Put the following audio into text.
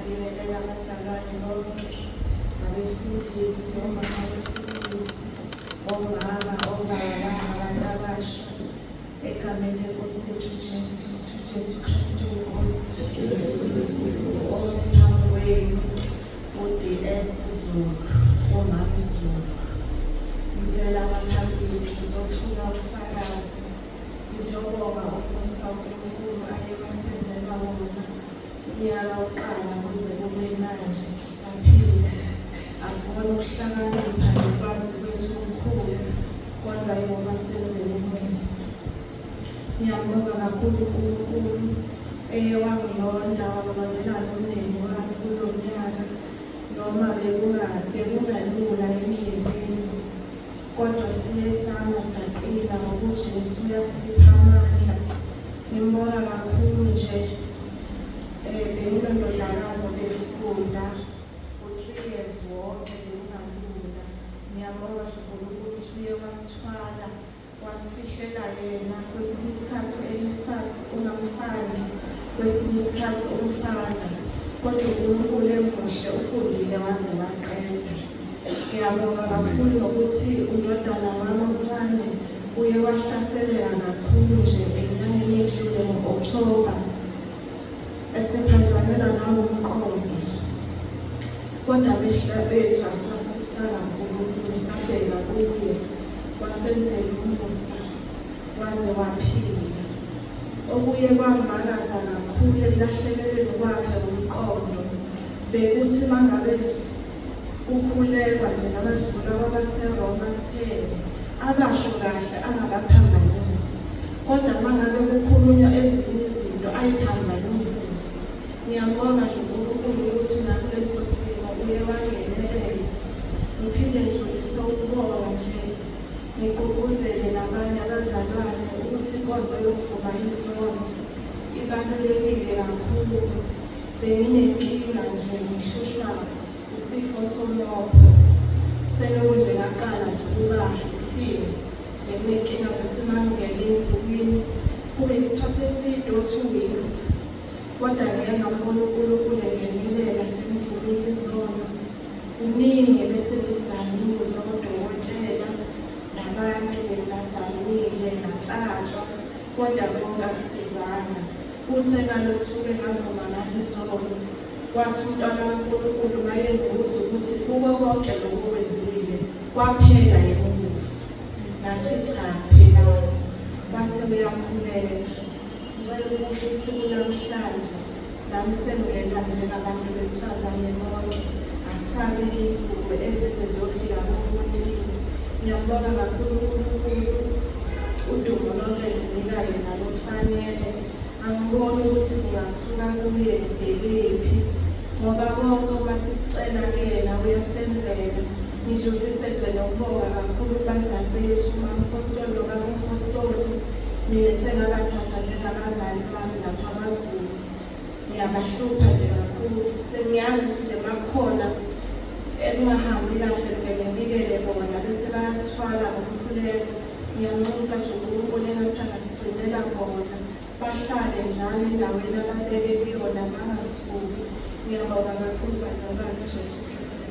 ngiyabingelela abazalwane bonke, abefundisi, omama befundisi, omama, obaba, abantu abasha, egameni lenkosi yethu Jesu Kristu inkosi. Phambi kwenu uDS Zulu, umama Zulu. Ngizela ngaphambili ngizothuka ubufakazi, ngizobonga uMusa uNkulunkulu ayewasenzela wona unyaka oqala kuze kube manje sisaphila. Akubona ukuhlakanipha nokwazi kwethu okukhulu, kodwa yena senzele umusa. Ngiyabonga kakhulu uNkulunkulu ewangilonda wangilondela nomndeni wami kulo nyaka, noma bekungalula endleleni, kodwa siye sama saqina ngokuthi Jesu uyasipha amandla. Ngibonga kakhulu nje benginondodakazi befunda u-3 years wonke bekungalula. Ngiyabonga nje uNkulunkulu ukuthi uye wasithwala wasifihlela yena, kwesinye isikhathi u-Elisphas ungamfani, kwesinye isikhathi umfana, kodwa uNkulunkulu emuhle ufundile waze waqeda. Ngiyabonga kakhulu nokuthi undodana wami omncane uye wahlaseleka kakhulu nje enyangeni edlule ngo-October, esephanjwanela nawo umqondo, kodwa abehla bethu asibasusana uNkulunkulu, sabheka kuye wasenzela umusa waze waphila. Okuye kwangimakaza kakhulu ekulahlekelweni kwakhe umqondo bekuthi mangabe ukhulekwa nje nabazivula kwabaseRoma 10 abasho kahle angabaphambanisi, kodwa mangabe kukhulunywa ezinye izinto ayiphambanise nje. Ngiyambonga nje uNkulunkulu ukuthi nakuleso simo uye wangenelela. Ngiphinde ngidlulise ukubonga nje, ngigqugquzele nabanye abazalwane ukuthi inkonzo yokuvuma izono ibalulekile kakhulu. Benginenkinga nje, ngihlushwa isifo somnotho, selokhu nje ngaqala nje ukuba ithini, benginenkinga zokuthi mangingena ensukwini kube isikhathi eside 2 weeks, kodwa ngeke ngambona uNkulunkulu engenelela sengivumile izono. Kuningi bese ngizamile nodokotela nabantu bengazamile ngatshantshwa, kodwa kungasizana. Kuthe ngalo suke ngavuma nalizono, kwathi umntwana kaNkulunkulu mayenguza ukuthi kuko konke lokhu kwenzile kwaphela emuva. Nathi cha, phela base beyakhuleka. Ngicela ukusho ukuthi kunamhlanje nami sengingena njengabantu besifazane bonke, asabe iy'nsuku ezizeziyofika ku-14. Ngiyambonga kakhulu uNkulunkulu, udumo lonke nginika yena lufanele. Angiboni ukuthi ngingasuka kuye ngibhekephi, ngoba konke uma sikucela kuyena uyasenzela. Ngidlulise nje nokubonga kakhulu kubazali bethu, uMapostoli noBaba-Mpostoli, mina sengabathatha njengabazali bami lapha kwaZulu. Ngiyabahlupha nje kakhulu, sengiyazi ukuthi nje makukhona ekungahambi kahle ngeke ngibikele bona bese bayasithwala ngokukhuleka. Ngiyanxusa nje uNkulunkulu engathi angasigcinela bona, bahlale njalo endaweni ababeke kuyona bangasuki. Ngiyabonga kakhulu bazalwane uJesu Kristu.